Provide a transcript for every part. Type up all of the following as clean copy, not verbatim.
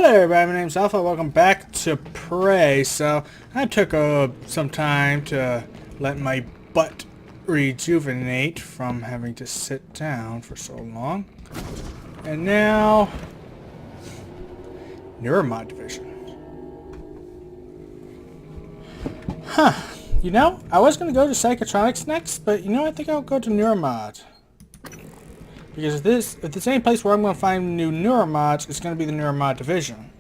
Hello everybody, my name's Alpha. Welcome back to Prey. So I took some time to let my butt rejuvenate from having to sit down for so long. And now, Neuromod Division. Huh. You know, I was going to go to Psychotronics next, but you know, I think I'll go to Neuromod. Because if there's any place where I'm going to find new Neuromods, it's going to be the Neuromod Division.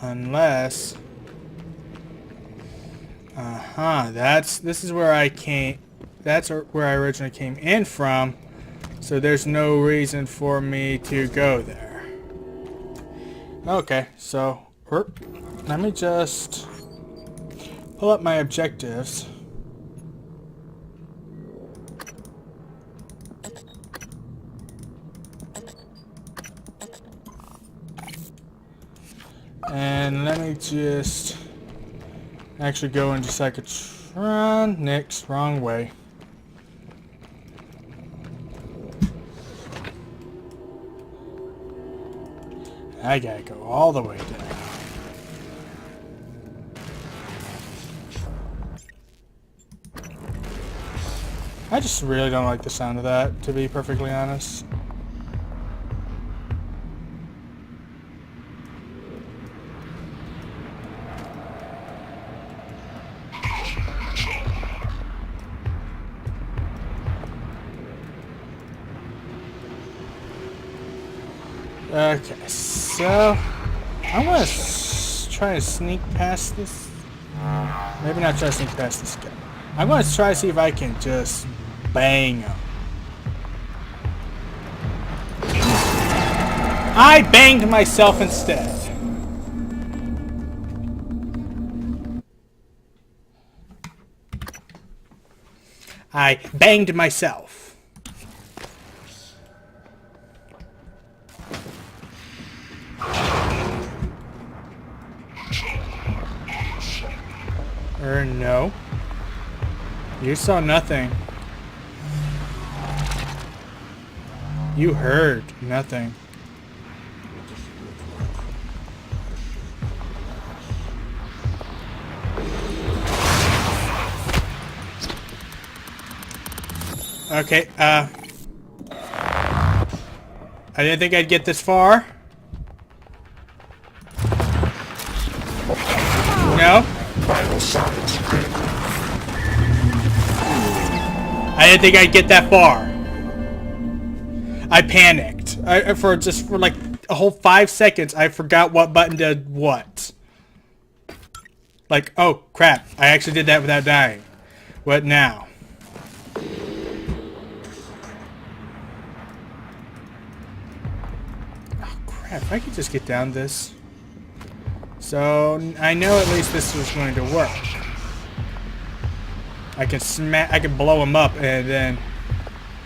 Unless... this is where I came... That's where I originally came in from. So there's no reason for me to go there. Okay, so... let me just... pull up my objectives. And let me just actually go into Psychotron. Next, wrong way. I gotta go all the way down. I just really don't like the sound of that, to be perfectly honest. Okay, so I'm gonna try to sneak past this. Maybe not try to sneak past this guy. I'm gonna try to see if I can just bang him. I banged myself instead. I banged myself. No. You saw nothing. You heard nothing. Okay, I didn't think I'd get this far. No? I didn't think I'd get that far. I panicked. For like a whole 5 seconds, I forgot what button did what. Like, oh crap, I actually did that without dying. What now? Oh crap, if I could just get down this. So, I know at least this was going to work. I can blow him up and then,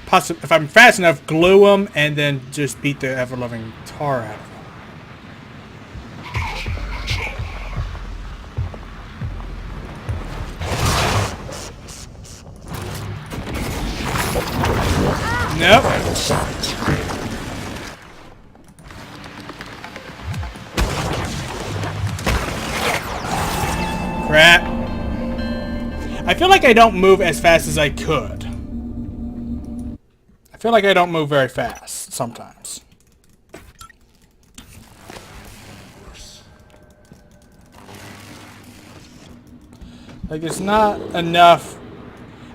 possibly, if I'm fast enough, glue him and then just beat the ever-loving tar out of him. Nope. Crap. I feel like I don't move as fast as I could. I feel like I don't move very fast sometimes. Like it's not enough.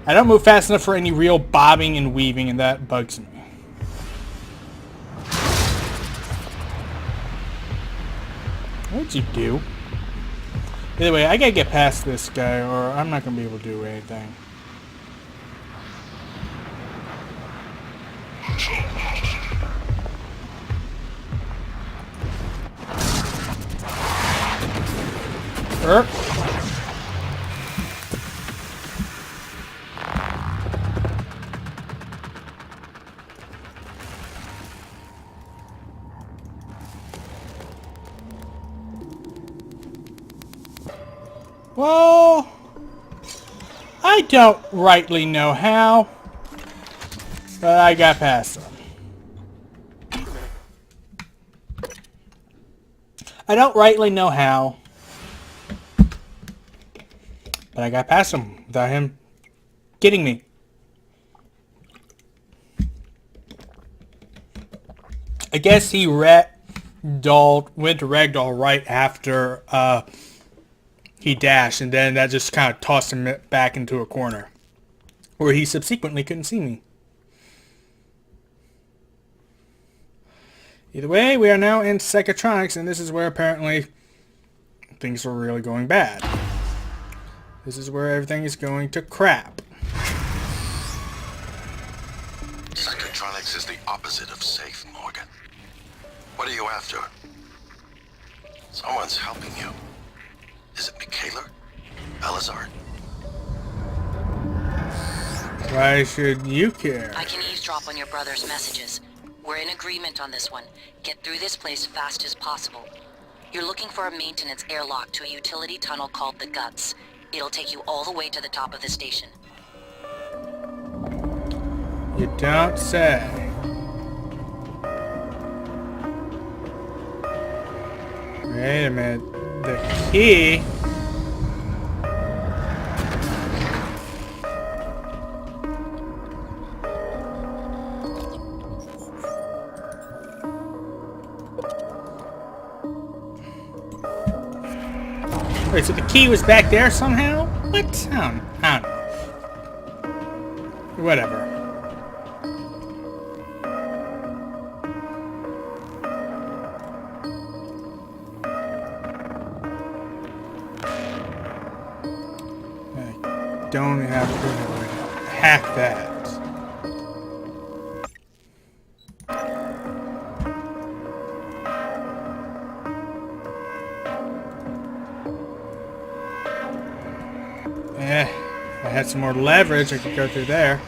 I don't move fast enough for any real bobbing and weaving, and that bugs me. What'd you do? Anyway, I gotta get past this guy or I'm not gonna be able to do anything. Well, I don't rightly know how, but I got past them. I don't rightly know how, but I got past him without him getting me. I guess he went to ragdoll right after he dashed, and then that just kind of tossed him back into a corner where he subsequently couldn't see me. Either way, we are now in Psychotronics, and this is where apparently things are really going bad. This is where everything is going to crap. Psychotronics is the opposite of safe, Morgan. What are you after? Someone's helping you. Is it Michaela? Elazar? Why should you care? I can eavesdrop on your brother's messages. We're in agreement on this one. Get through this place fast as possible. You're looking for a maintenance airlock to a utility tunnel called the Guts. It'll take you all the way to the top of the station. You don't say. Wait a minute. The key... Wait, so the key was back there somehow? What? I don't know. Whatever. I don't have a way to hack that. If I had some more leverage, I could go through there.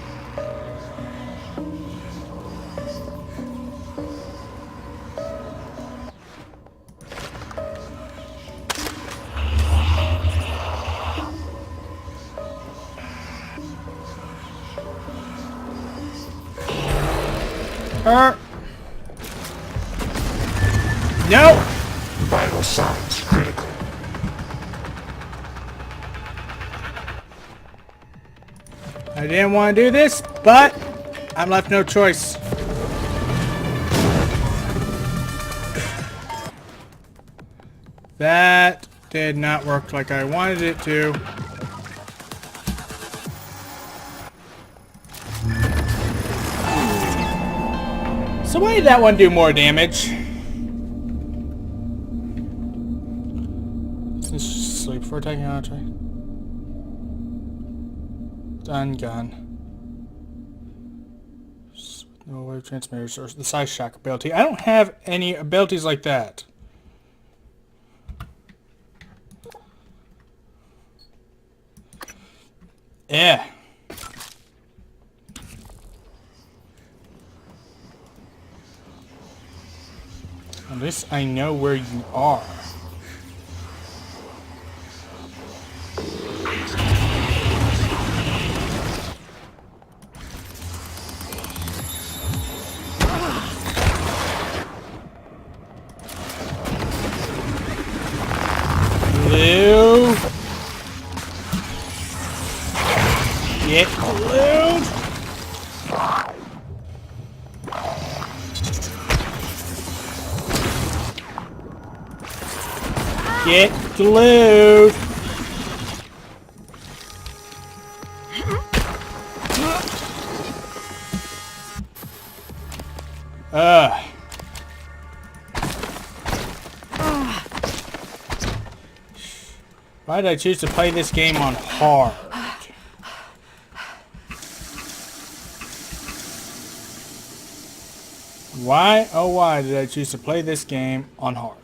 No! Vital signs critical. I didn't want to do this, but I'm left no choice. That did not work like I wanted it to. So why did that one do more damage? Sleep for taking out. Done, gun. No wave transmitters or the size shock ability. I don't have any abilities like that. Yeah. At least I know where you are. Blue. Get blue. Get glued. Why did I choose to play this game on hard? Why, oh why did I choose to play this game on hard?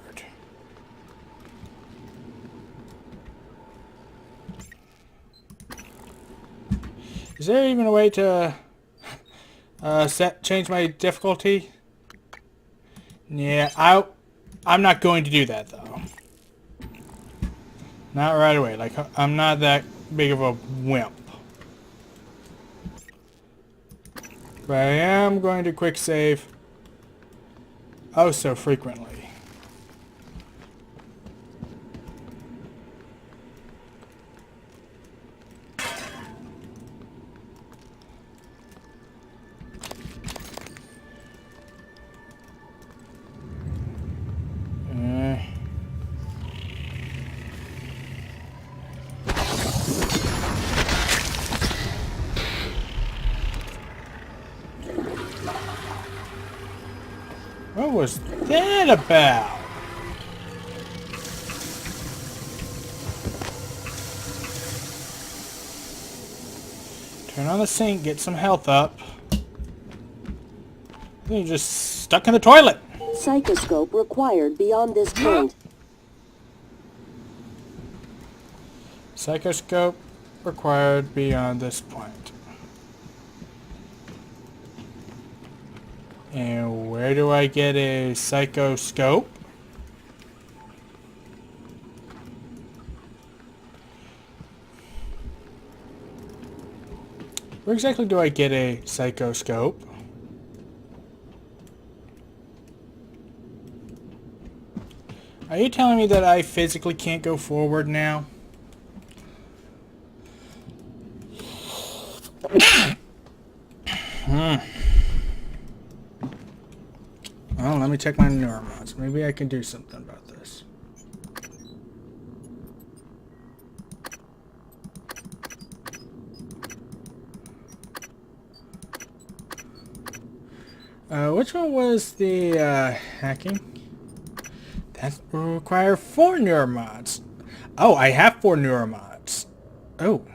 Is there even a way to change my difficulty? Yeah, I'm not going to do that though. Not right away. Like, I'm not that big of a wimp. But I am going to quick save oh so frequently. What was that about? Turn on the sink, get some health up. Then you're just stuck in the toilet. Psychoscope required beyond this point. Psychoscope required beyond this point. And where do I get a psychoscope? Where exactly do I get a psychoscope? Are you telling me that I physically can't go forward now? Well, let me check my neurons. Maybe I can do something about this. Which one was the hacking? That will require 4 neuromods. Oh, I have 4 neuromods. Oh.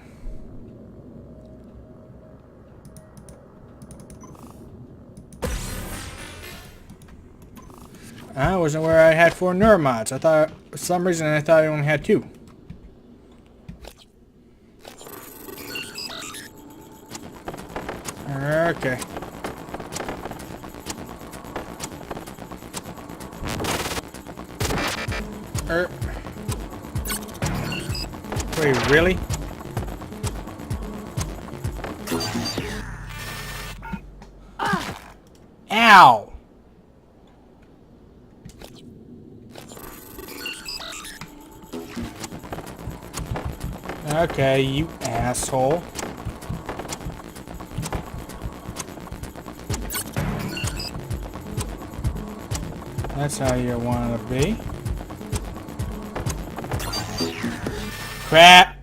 I wasn't aware I had 4 neuromods. I thought, for some reason, I thought I only had 2. Okay. Wait, really? Ow! Okay, you asshole. That's how you want to be. Crap!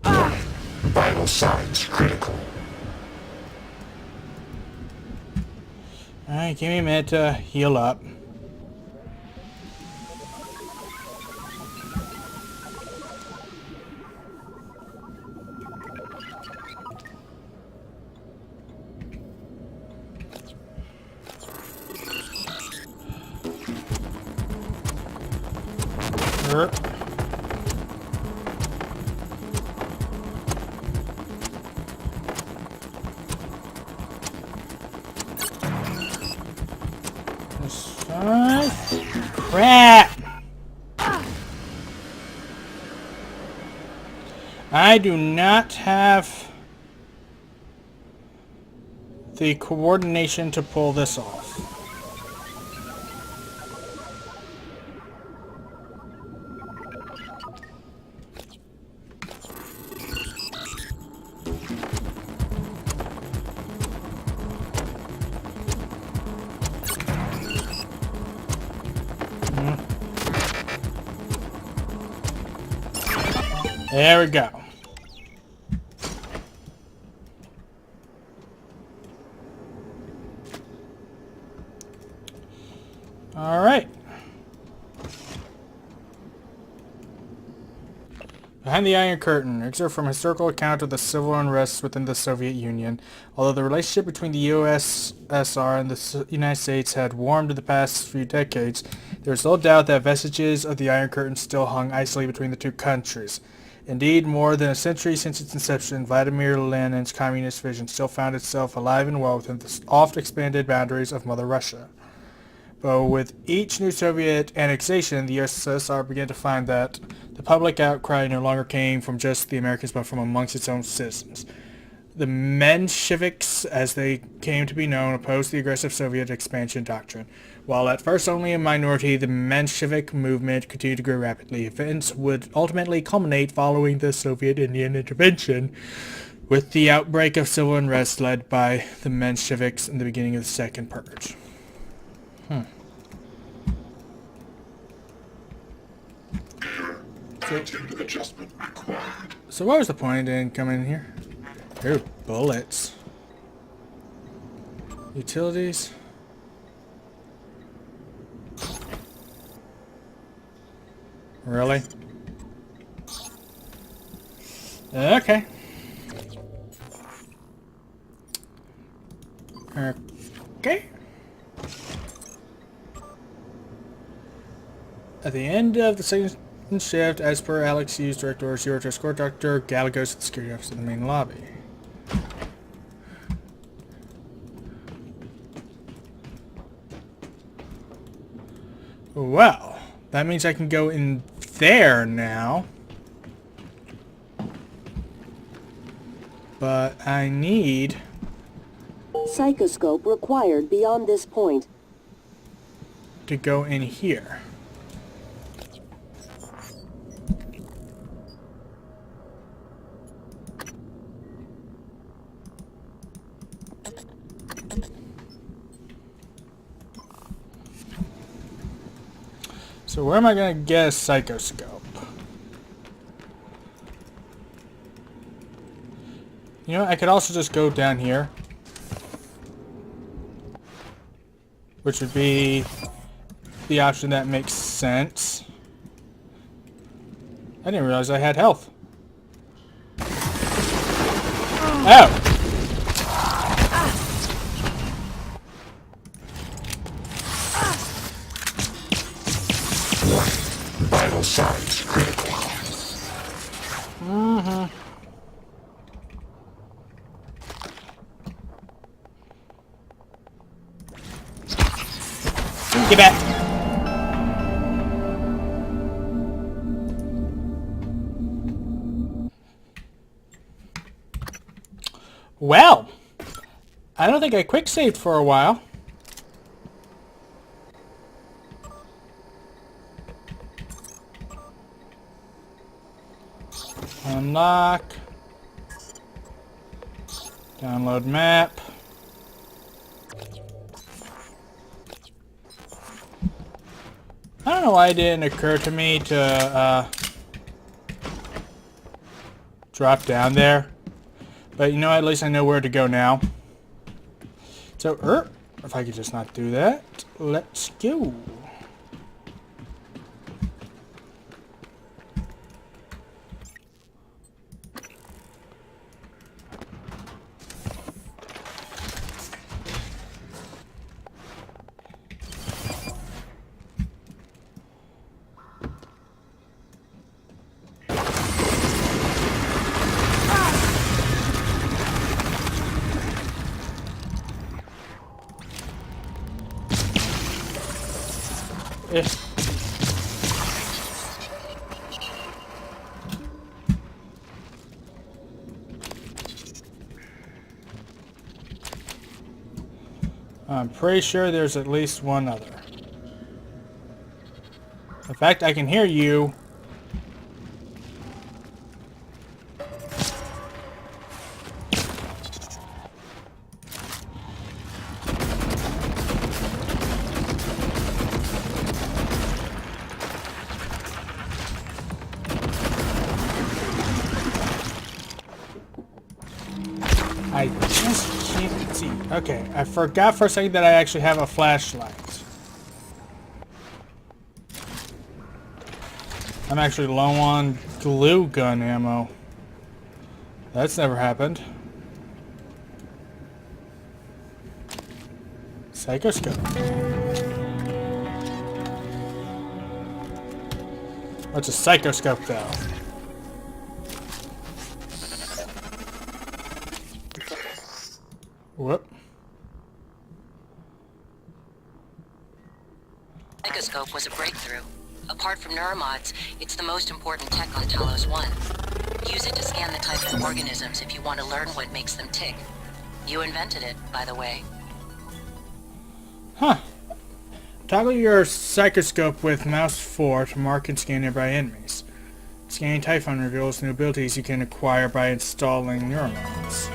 Vital signs critical. Alright, give me a minute to heal up. Crap! I do not have the coordination to pull this off. There we go. All right. Behind the Iron Curtain, excerpt from historical account of the civil unrest within the Soviet Union. Although the relationship between the USSR and the United States had warmed in the past few decades, there is little doubt that vestiges of the Iron Curtain still hung isolated between the two countries. Indeed, more than a century since its inception, Vladimir Lenin's communist vision still found itself alive and well within the oft-expanded boundaries of Mother Russia. But with each new Soviet annexation, the USSR began to find that the public outcry no longer came from just the Americans, but from amongst its own citizens. The Mensheviks, as they came to be known, opposed the aggressive Soviet expansion doctrine. While at first only a minority, the Menshevik movement continued to grow rapidly. Events would ultimately culminate following the Soviet-Indian intervention, with the outbreak of civil unrest led by the Mensheviks in the beginning of the Second Purge. Attitude adjustment required. So what was the point in coming in here? Ooh, bullets. Utilities. Really? Okay. Okay. At the end of the second shift, as per Alex Hughes' direct orders, you are to escort Dr. Galagos to the security office in the main lobby. Well, that means I can go in there now. But I need... Psychoscope required beyond this point. to go in here. So where am I going to get a psychoscope? You know, I could also just go down here. Which would be the option that makes sense. I didn't realize I had health. Oh! Vital signs critical. Get back! Well, I don't think I quick saved for a while. Unlock. Download map. I don't know why it didn't occur to me to drop down there. But you know, at least I know where to go now. So, if I could just not do that, let's go. I'm pretty sure there's at least one other. In fact, I can hear you. I just can't see. Okay, I forgot for a second that I actually have a flashlight. I'm actually low on glue gun ammo. That's never happened. Psychoscope. What's a psychoscope though? Whoop. Psychoscope was a breakthrough. Apart from neuromods, it's the most important tech on Talos 1. Use it to scan the type of organisms if you want to learn what makes them tick. You invented it, by the way. Huh. Toggle your psychoscope with mouse 4 to mark and scan nearby enemies. Scanning TYPHON reveals new abilities you can acquire by installing neuromods.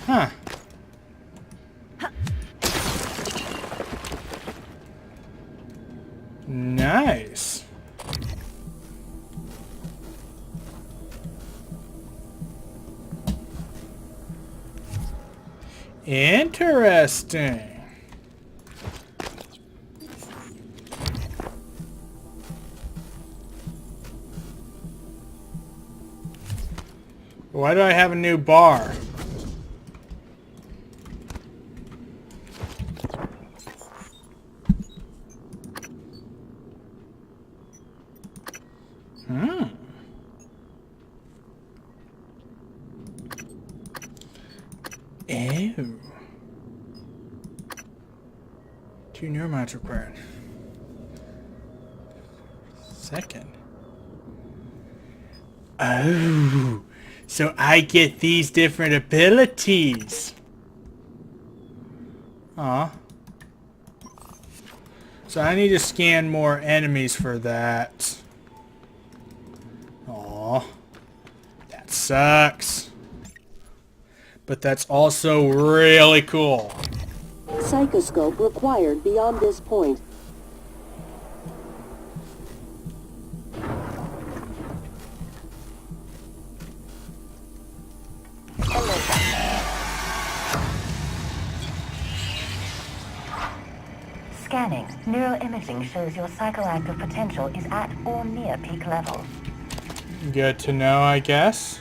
Huh. Nice. Interesting. Why do I have a new bar? Ew. 2 neuromods required. Second. Oh. So I get these different abilities. Aw. So I need to scan more enemies for that. Aw. That sucks. But that's also really cool. Psychoscope required beyond this point. Scanning. Neuroimaging shows your psychoactive potential is at or near peak levels. Good to know, I guess.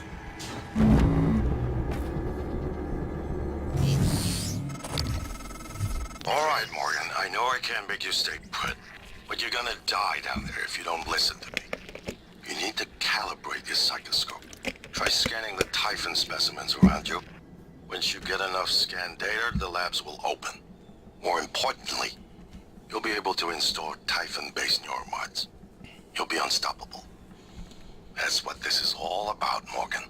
Alright, Morgan, I know I can't make you stay put, but you're gonna die down there if you don't listen to me. You need to calibrate your psychoscope. Try scanning the Typhon specimens around you. Once you get enough scan data, the labs will open. More importantly, you'll be able to install Typhon-based neuromods. You'll be unstoppable. That's what this is all about, Morgan.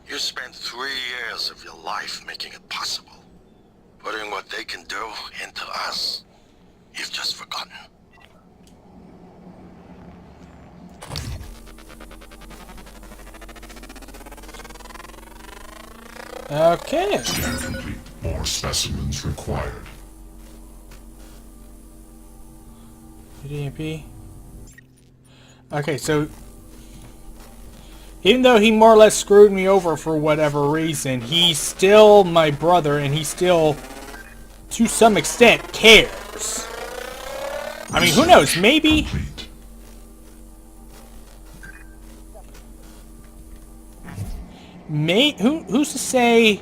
You spent 3 years of your life making it possible. Putting what they can do into us. You've just forgotten. Okay. Scan complete. More specimens required. DMP. Okay, so even though he more or less screwed me over for whatever reason, he's still my brother, and he still, to some extent, cares. I mean, who knows? Maybe. Who's to say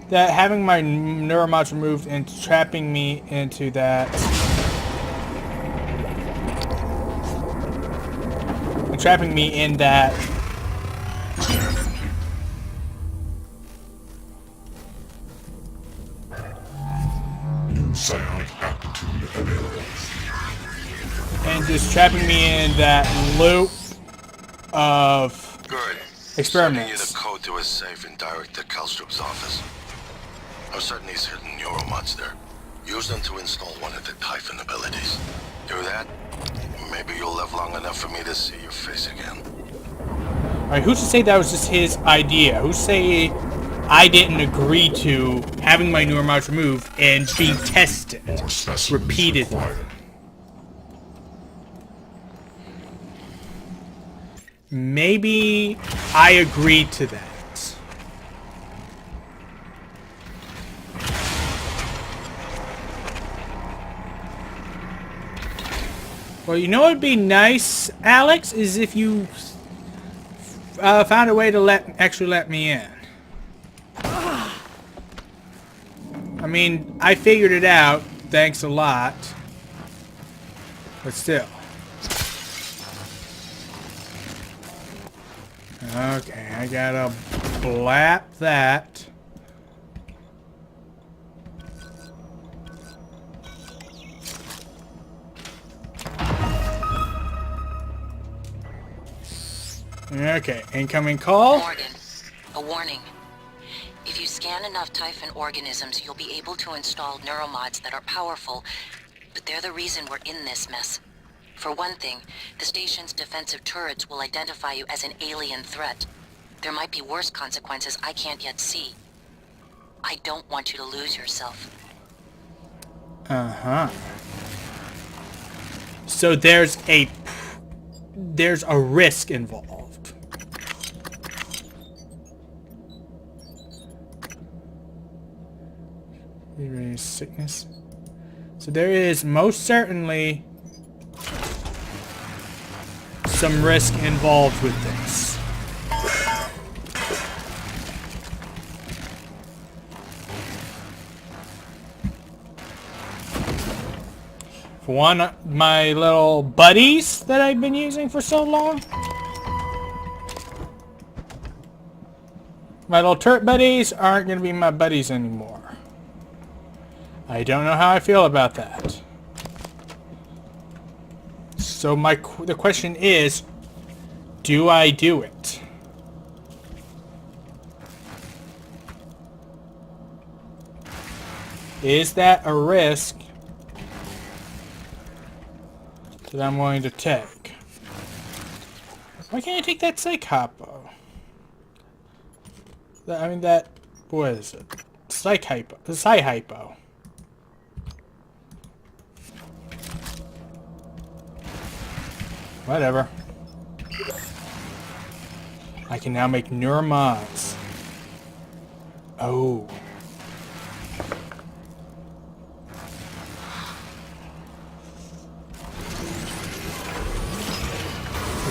that having my neuromods removed and trapping me into that, trapping me in that New psionic aptitude available. and just trapping me in that loop of Good. experiments. Sending you the code to his safe and direct to Kalstrup's office. I'm certain he's hidden neuromods there. Use them to install one of the Typhon abilities. Do that, maybe you'll live long enough for me to see your face again. Alright, who's to say that was just his idea? Who's to say I didn't agree to having my neuromods removed and being tested More specimens repeatedly? required. Maybe I agreed to that. Well, you know what would be nice, Alex, is if you found a way to actually let me in. I mean, I figured it out, thanks a lot. But still. Okay, I gotta blap that. Okay, incoming call. Morgan, a warning. If you scan enough Typhon organisms, you'll be able to install neuromods that are powerful, but they're the reason we're in this mess. For one thing, the station's defensive turrets will identify you as an alien threat. There might be worse consequences I can't yet see. I don't want you to lose yourself. Uh-huh. So there's a risk involved. Sickness. So there is most certainly some risk involved with this. For one, my little buddies that I've been using for so long. My little turret buddies aren't going to be my buddies anymore. I don't know how I feel about that. So the question is, do I do it? Is that a risk that I'm willing to take? Why can't I take that psych-hypo? I mean that, what is it? Psych-hypo. Psy-hypo. Whatever. I can now make neuromods. Oh.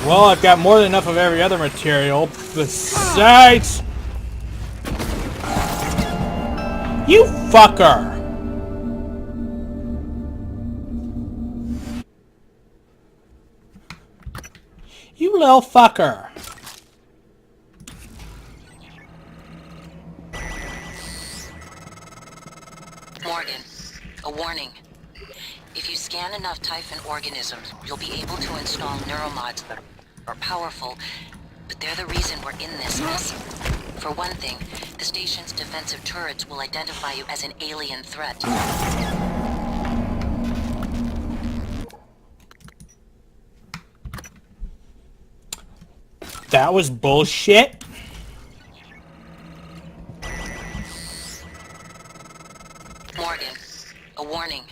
Well, I've got more than enough of every other material besides... You fucker! You little fucker! Morgan, a warning. If you scan enough Typhon organisms, you'll be able to install neuromods that are powerful, but they're the reason we're in this mess. For one thing, the station's defensive turrets will identify you as an alien threat. That was bullshit. Morgan, a warning.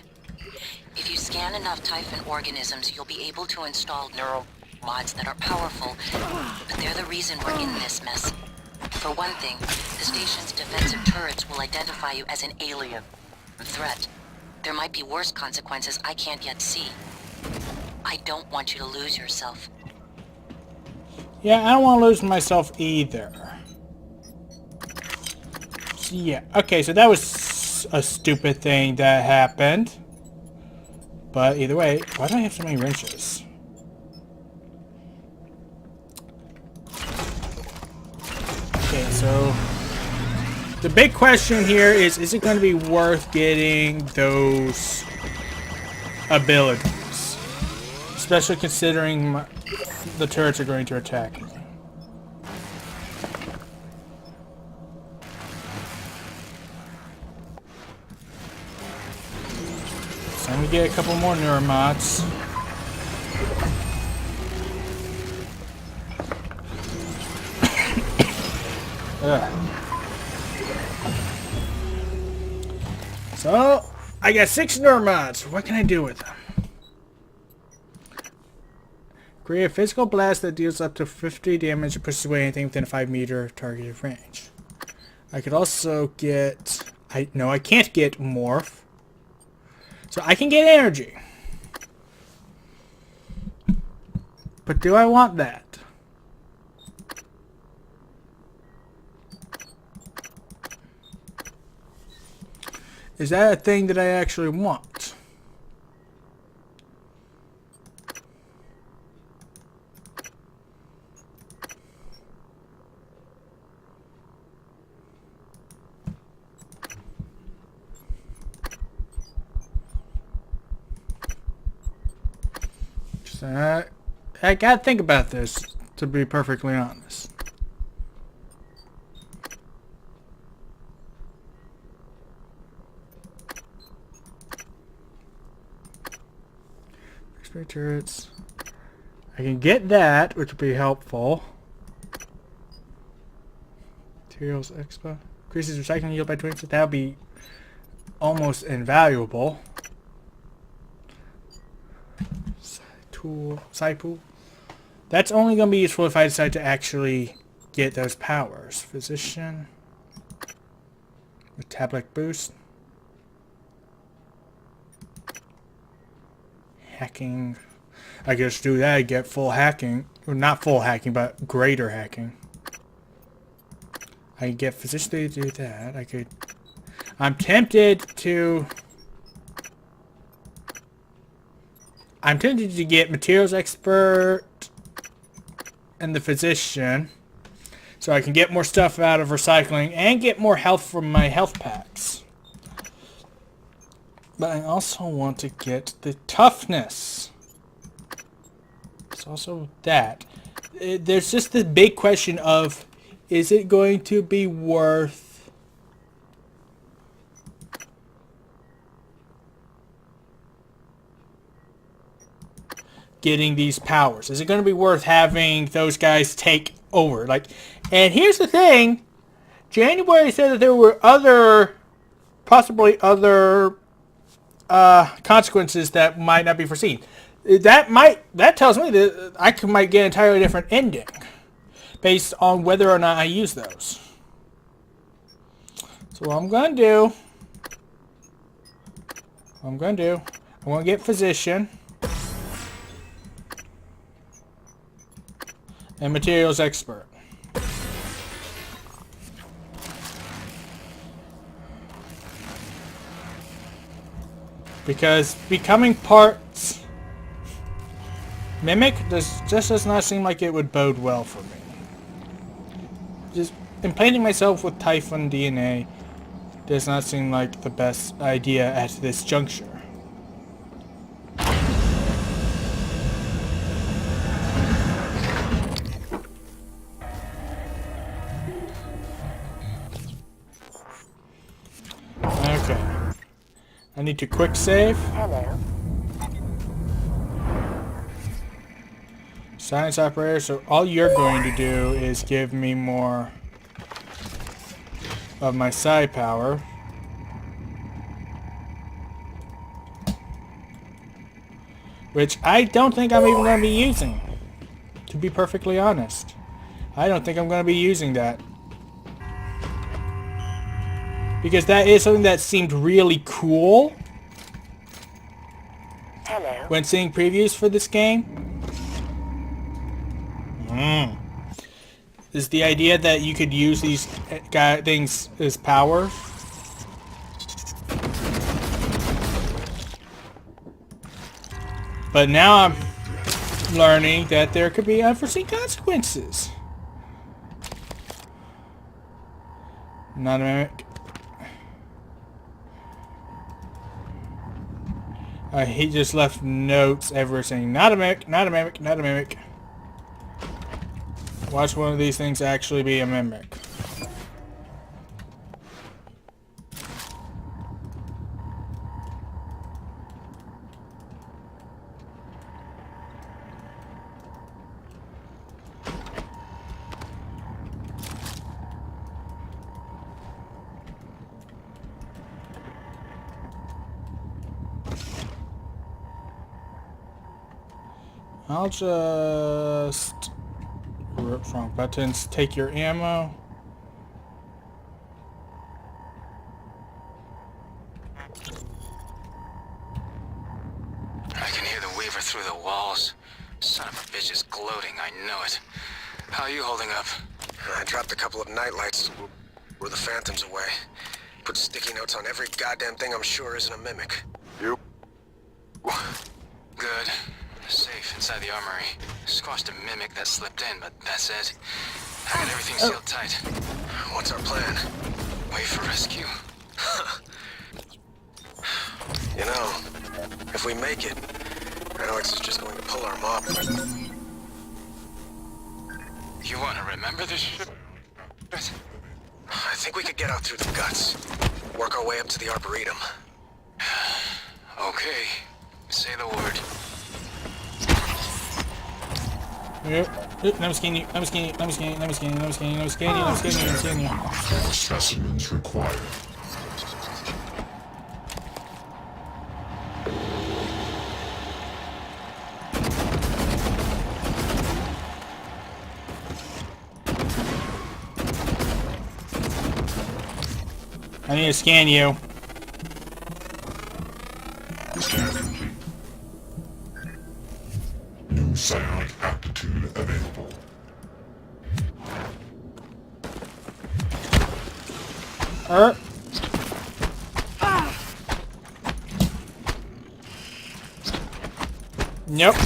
If you scan enough Typhon organisms, you'll be able to install neuromods that are powerful, but they're the reason we're in this mess. For one thing, the station's defensive turrets will identify you as an alien threat. There might be worse consequences I can't yet see. I don't want you to lose yourself. Yeah, I don't want to lose myself either. So, yeah, okay, so that was a stupid thing that happened. But either way, why do I have so many wrenches? Okay, so the big question here is it going to be worth getting those abilities? Especially considering the turrets are going to attack me. So I'm going to get a couple more neuromods. So, I got 6 neuromods. What can I do with them? Create a physical blast that deals up to 50 damage and pushes away anything within a 5-meter targeted range. I could also get... No, I can't get morph. So I can get energy. But do I want that? Is that a thing that I actually want? So I gotta think about this, to be perfectly honest. X-ray turrets. I can get that, which would be helpful. Materials expo. Increases recycling yield by 20%. That would be almost invaluable. Sci-pool. That's only going to be useful if I decide to actually get those powers. Physician. Metabolic boost. hacking. I could just do that and get full hacking. Well, not full hacking, but greater hacking. I could get physician to do that. I could... I'm tempted to get materials expert and the physician, so I can get more stuff out of recycling and get more health from my health packs. But I also want to get the toughness. It's also that. There's just the big question of, is it going to be worth getting these powers? Is it going to be worth having those guys take over? Like, and here's the thing. January said that there were possibly other consequences that might not be foreseen. That tells me that I might get an entirely different ending based on whether or not I use those. So what I'm going to do, I'm going to get physician and materials expert. Because becoming parts Mimic just does not seem like it would bode well for me. Just implanting myself with Typhon DNA does not seem like the best idea at this juncture. Okay. I need to quick save. Hello. Science operator, so all you're going to do is give me more of my psi power. Which I don't think I'm even going to be using. To be perfectly honest. I don't think I'm going to be using that. Because that is something that seemed really cool. Hello. When seeing previews for this game. Is the idea that you could use these things as power. But now I'm learning that there could be unforeseen consequences. Not a mimic. He just left notes everywhere saying, not a mimic, not a mimic, not a mimic. Watch one of these things actually be a mimic. I'll just... wrong buttons. Take your ammo. I can hear the Weaver through the walls. Son of a bitch is gloating, I know it. How are you holding up? I dropped a couple of nightlights. Were the phantoms away. Put sticky notes on every goddamn thing I'm sure isn't a mimic. You? Good. Safe inside the armory. Squashed a mimic that slipped in, but that's it. I got everything sealed tight. What's our plan? Wait for rescue. You know, if we make it, Alex is just going to pull our mob. You want to remember this shit? I think we could get out through the guts. Work our way up to the Arboretum. Okay. Say the word. I'm scanning you. I'm scanning you. I'm scanning you. I'm scanning you. I'm scanning you. I'm scanning you. I'm scanning you. I'm scanning you. More specimens required. I need to scan you. Scan complete. psionic aptitude available. Nope.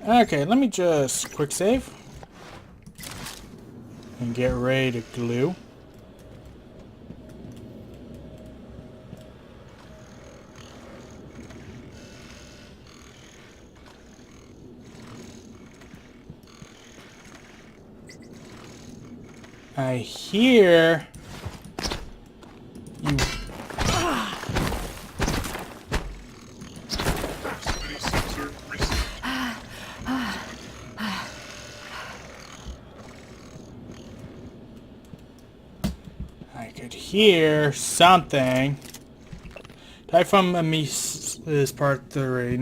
Okay, let me just quick save and get ready to glue. I hear you. I could hear something. Typhon is part 3.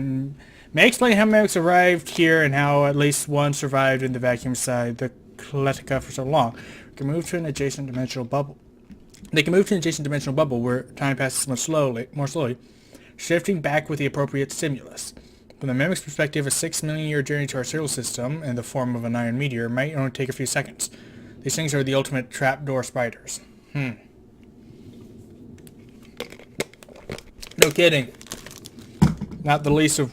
May explain how mimics arrived here and how at least one survived in the vacuum inside the Kletica for so long. We can move to an adjacent dimensional bubble. They can move to an adjacent dimensional bubble where time passes more slowly, shifting back with the appropriate stimulus. From the mimic's perspective, a 6 million year journey to our solar system in the form of an iron meteor might only take a few seconds. These things are the ultimate trapdoor spiders. No kidding. Not the least of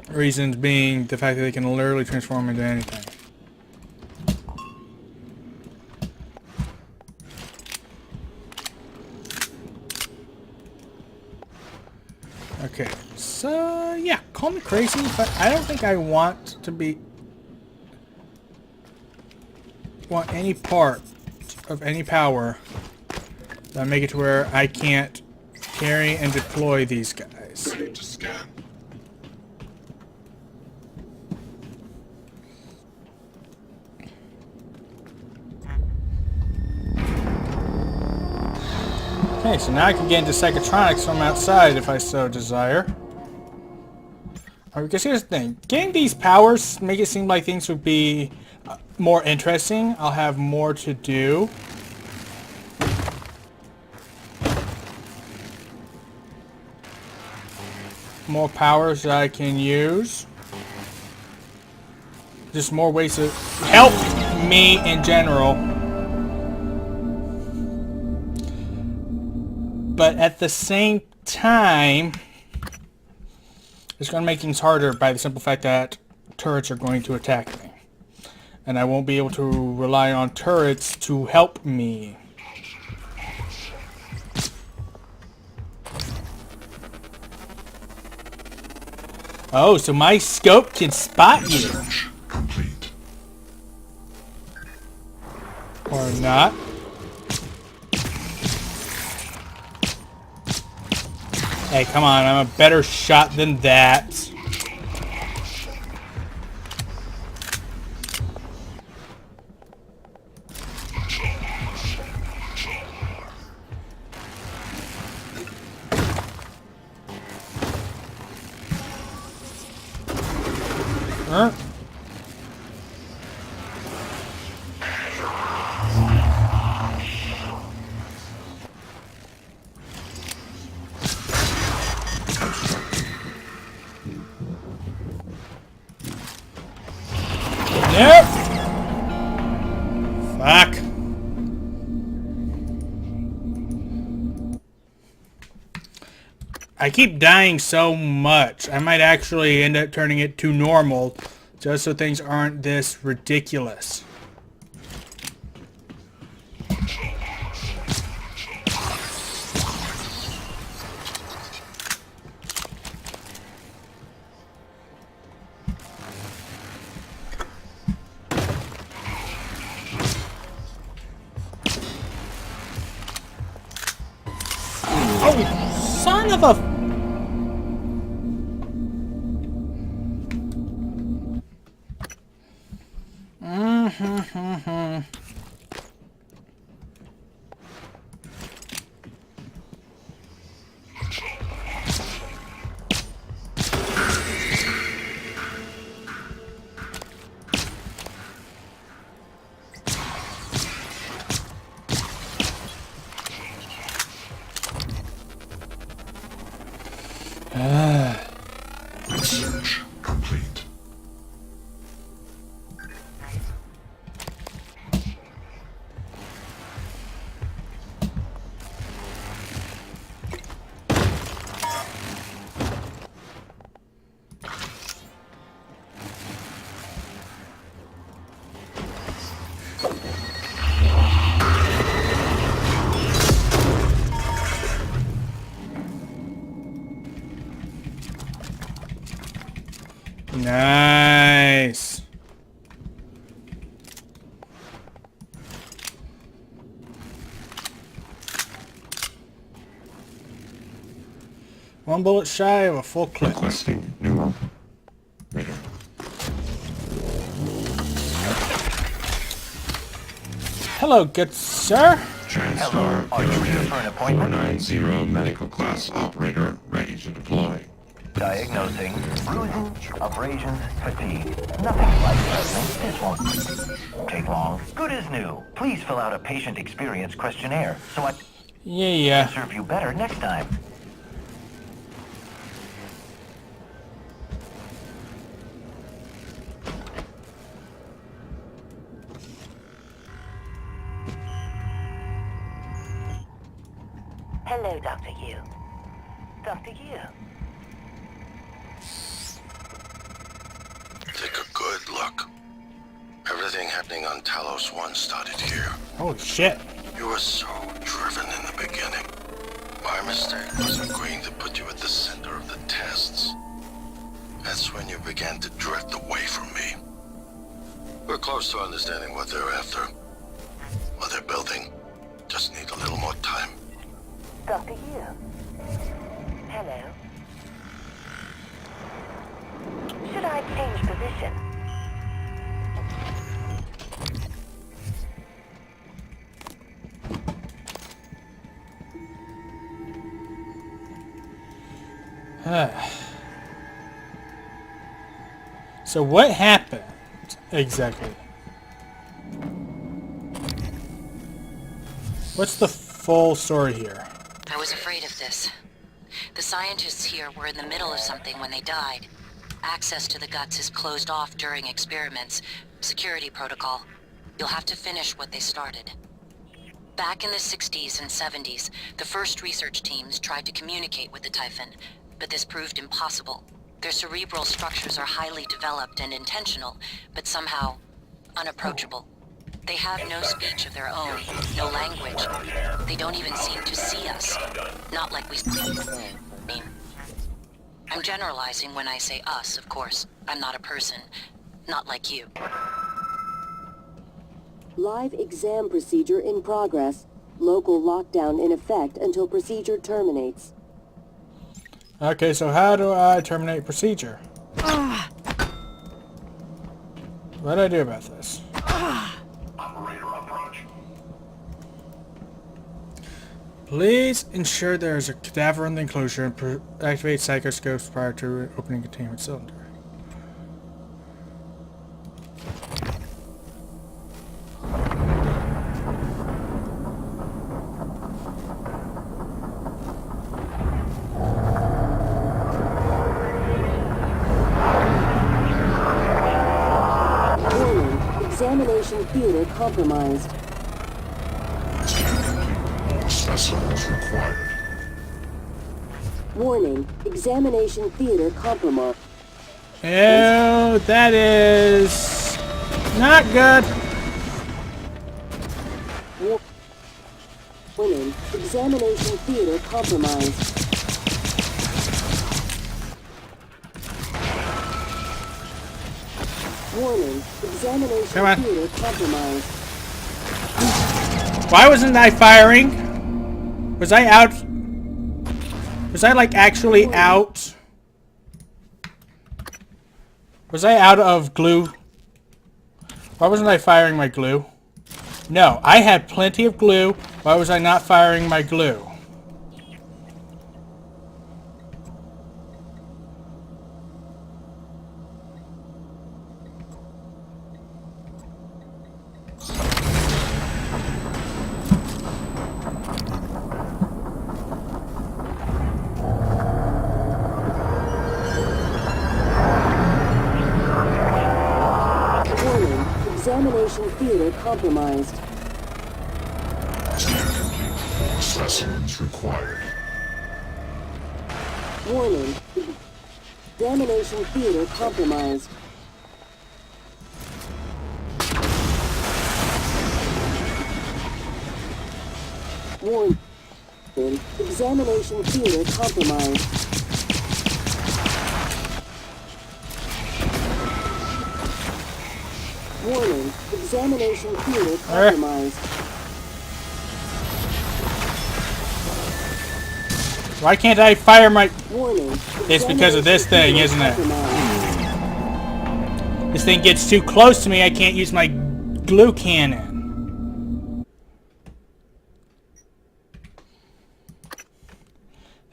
reasons being the fact that they can literally transform into anything. Okay, so yeah, call me crazy, but I don't think I want any part of any power that make it to where I can't carry and deploy these guys. Ready to scan. Okay, so now I can get into psychotronics from outside if I so desire. Because here's the thing. Getting these powers make it seem like things would be more interesting. I'll have more to do. More powers that I can use. Just more ways to help me in general. But at the same time, it's going to make things harder by the simple fact that turrets are going to attack me. And I won't be able to rely on turrets to help me. Oh, so my scope can spot you. Search complete. Or not. Hey, come on, I'm a better shot than that. Nope. Fuck. I keep dying so much. I might actually end up turning it to normal just so things aren't this ridiculous. Oh, son of a... One bullet shy of a full clip. Requesting new operator. Hello, good sir. TranStar Are you here for an appointment? 490 medical class operator ready to deploy. Diagnosing bruises, abrasions, fatigue. Nothing life-threatening. This won't take long. Good as new. Please fill out a patient experience questionnaire so I Yeah. can serve you better next time. Hello, Dr. Yu. Dr. Yu. Take a good look. Everything happening on Talos 1 started here. Holy shit. You were so driven in the beginning. My mistake was agreeing to put you at the center of the tests. That's when you began to drift away from me. We're close to understanding what they're after. What they're building. Just need a little more time. Dr. Yu. Hello. Should I change position? So what happened exactly? What's the full story here? I was afraid of this. The scientists here were in the middle of something when they died. Access to the guts is closed off during experiments. Security protocol. You'll have to finish what they started. Back in the 60s and 70s, the first research teams tried to communicate with the Typhon, but this proved impossible. Their cerebral structures are highly developed and intentional, but somehow unapproachable. They have no speech of their own, no language. They don't even seem to see us. Not like we mean. I'm generalizing when I say us, of course. I'm not a person. Not like you. Live exam procedure in progress. Local lockdown in effect until procedure terminates. Okay, so how do I terminate procedure? What do I do about this? Operator approach. Please ensure there is a cadaver in the enclosure and activate psychoscopes prior to opening containment cylinder. Examination theater compromised. All specimens required. Warning, examination theater compromised. Oh, that is not good. Warning, examination theater compromised. Warning, examination Come on. theater compromised. Why wasn't I firing? Was I out? Was I like actually out? Was I out of glue? Why wasn't I firing my glue? No, I had plenty of glue. Why was I not firing my glue? Warning, examination theater compromised. All specimens required. Warning, examination theater compromised. Warning, examination theater compromised. Warning, examination theater compromised. Why can't I fire my... Warning. It's because of this thing, isn't it? Compromised. This thing gets too close to me, I can't use my glue cannon.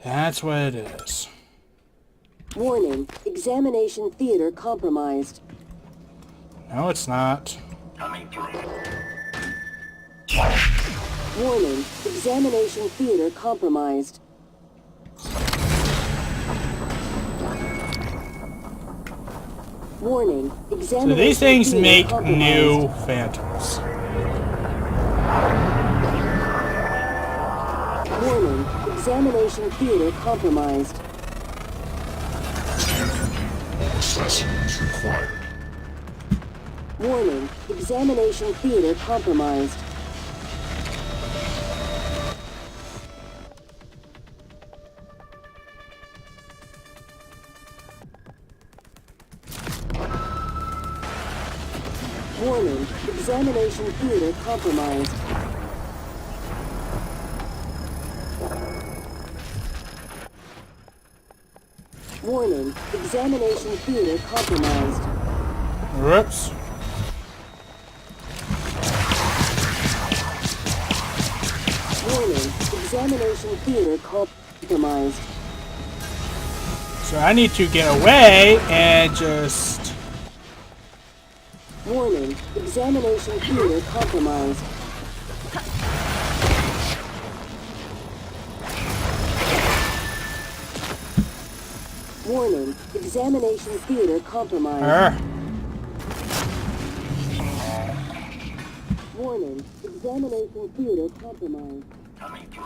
That's what it is. Warning. Examination theater compromised. No, it's not. Coming through. Warning. Examination theater compromised. Warning. Examination So these things theater make compromised. new phantoms. Warning. Examination theater compromised. More specimens required. Warning. Examination theater compromised. Warning. Examination theater compromised. Warning. Examination theater compromised. Whoops. Warning. Examination theater compromised. So I need to get away and just... Warning. Examination theater compromised. Warning. Examination theater compromised. Warning. Examination theater compromised. Coming through.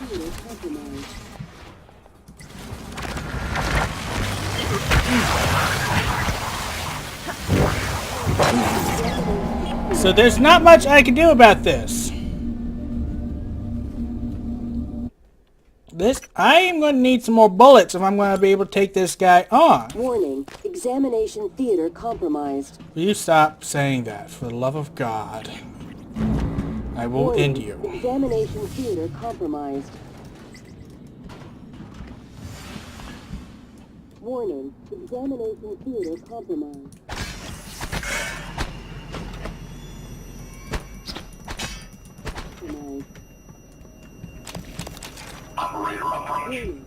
Theater compromised. So there's not much I can do about this. I am going to need some more bullets if I'm going to be able to take this guy on. Warning. Examination theater compromised. Will you stop saying that, for the love of God? I will Warning. end you. Examination theater compromised. Warning. Examination theater compromised. Compromised. Operator approach. Warning.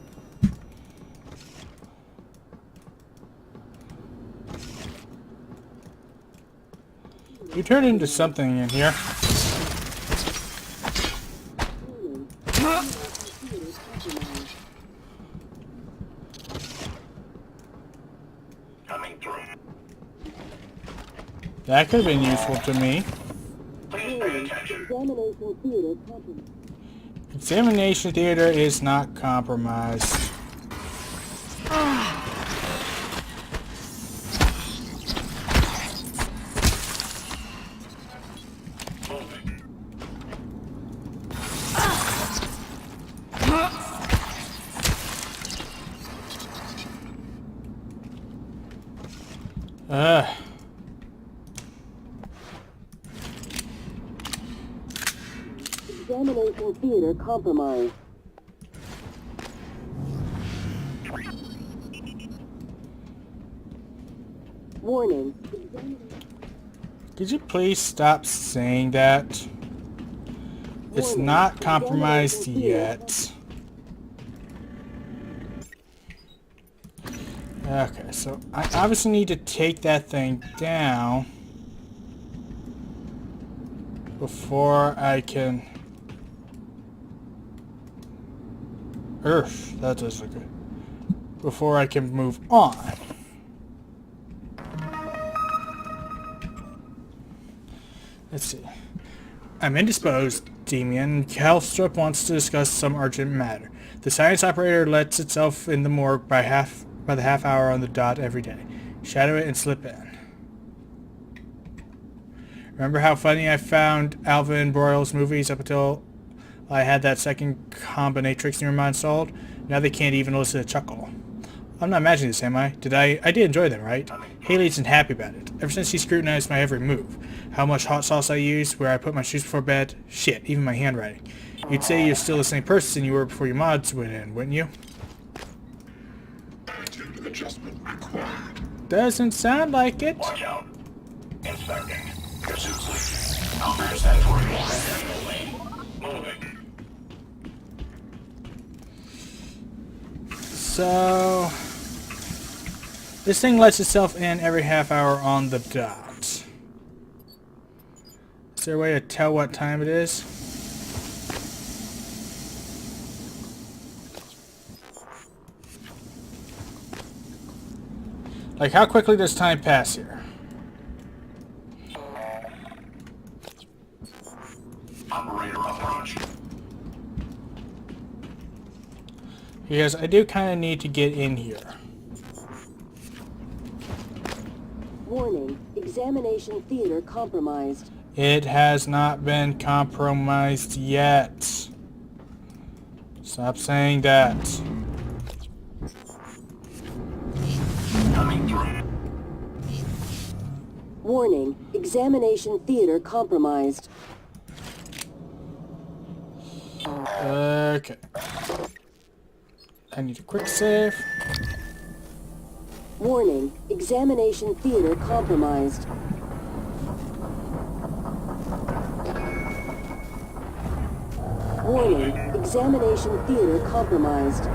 You turned into something in here. Warning. Examination theater compromised. Coming through. That could have been useful to me. Please pay Warning. attention. Examination theater compromised. Examination theater is not compromised. Moving. Examination theater compromised. Warning. Could you please stop saying that? It's Warning. not compromised Examination theater yet. Okay, so I obviously need to take that thing down before I can... that does look good. Before I can move on. Let's see. I'm indisposed, Demian. Calstrip wants to discuss some urgent matter. The science operator lets itself in the morgue by the half hour on the dot every day. Shadow it and slip in. Remember how funny I found Alvin Broyles movies up until I had that second combinatrix neuromod installed. Now they can't even listen to chuckle. I'm not imagining this, am I? I did enjoy them, right? Haley isn't happy about it. Ever since she scrutinized my every move. How much hot sauce I use, where I put my shoes before bed. Shit, even my handwriting. You'd say you're still the same person you were before your mods went in, wouldn't you? Adjustment required. Doesn't sound like it. Watch out. Inspecting. Pursuit's leaking. Combat moving. So... this thing lets itself in every half hour on the dot. Is there a way to tell what time it is? Like, how quickly does time pass here? Operator approach. Because I do kind of need to get in here. Warning, examination theater compromised. It has not been compromised yet. Stop saying that. Coming through. Warning, examination theater compromised. Okay. I need a quick save. Warning, examination theater compromised. Warning, examination theater compromised.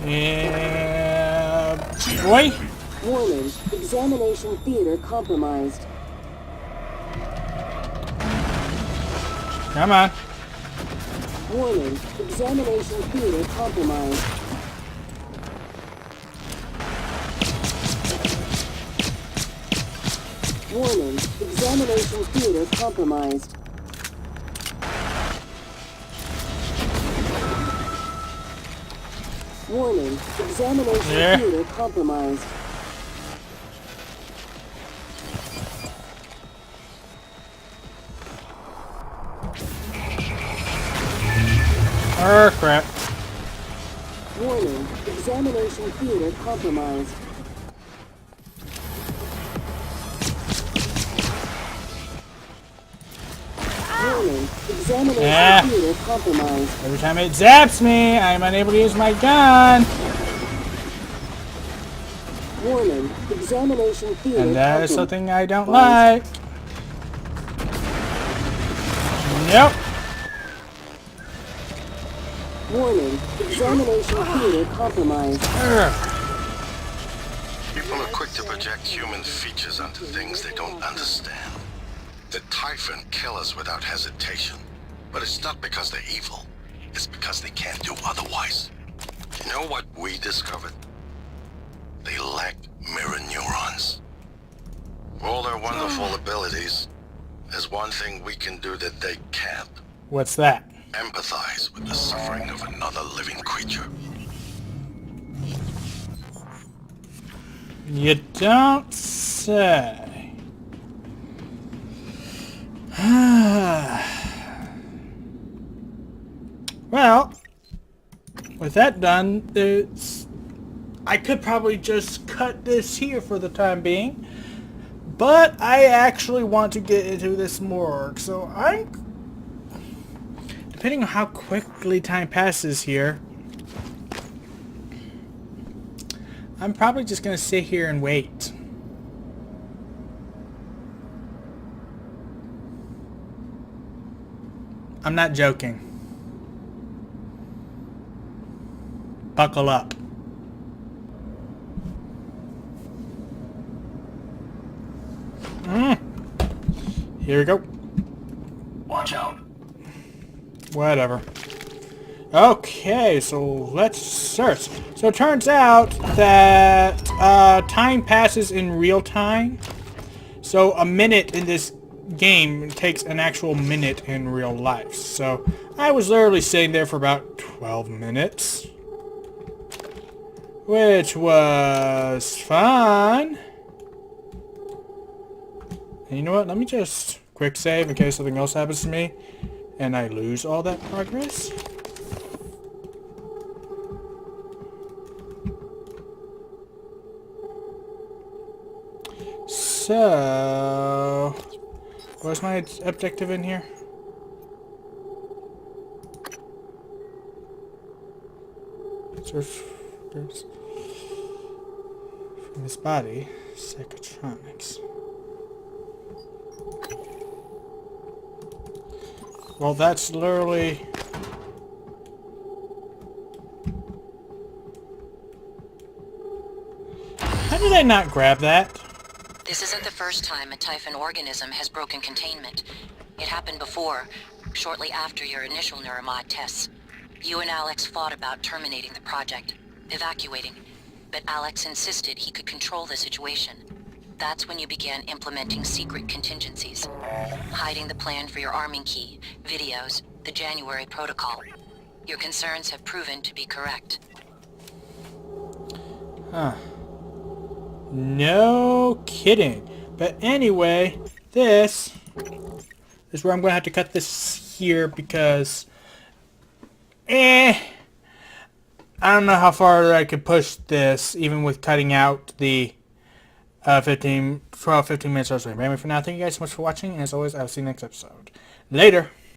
Yeah, boy. Warning, examination theater compromised. Come on. Warning, examination theater compromised. Warning, examination theater compromised. Warning, examination theater compromised. Oh, crap. Warning, examination theater compromised. Warning, examination theater compromised. Every time it zaps me, I'm unable to use my gun. Warning, examination theater And that is compromised. something I don't like. Nope. Warning, examination theater compromised. People are quick to project human features onto things they don't understand. The Typhon kill us without hesitation. But it's not because they're evil. It's because they can't do otherwise. You know what we discovered? They lack mirror neurons. For all their wonderful abilities, there's one thing we can do that they can't. What's that? Empathize with the suffering of another living creature. You don't say. Well, with that done, I could probably just cut this here for the time being. But I actually want to get into this morgue, so depending on how quickly time passes here, I'm probably just going to sit here and wait. I'm not joking. Buckle up. Here we go. Watch out. Whatever. Okay, so let's search. So it turns out that time passes in real time. So a minute in this game takes an actual minute in real life. So I was literally sitting there for about 12 minutes. Which was fun. And you know what? Let me just quick save in case something else happens to me and I lose all that progress. So, what's my objective in here? There's from this body, psychotronics. Well, that's literally... How did I not grab that? This isn't the first time a Typhon organism has broken containment. It happened before, shortly after your initial neuromod tests. You and Alex fought about terminating the project, evacuating, but Alex insisted he could control the situation. That's when you began implementing secret contingencies, hiding the plan for your arming key, videos, the January protocol. Your concerns have proven to be correct. Huh. No kidding. But anyway, this is where I'm going to have to cut this here because... I don't know how far I could push this, even with cutting out the 15 minutes or so. But anyway, for now, thank you guys so much for watching, and as always, I'll see you next episode. Later!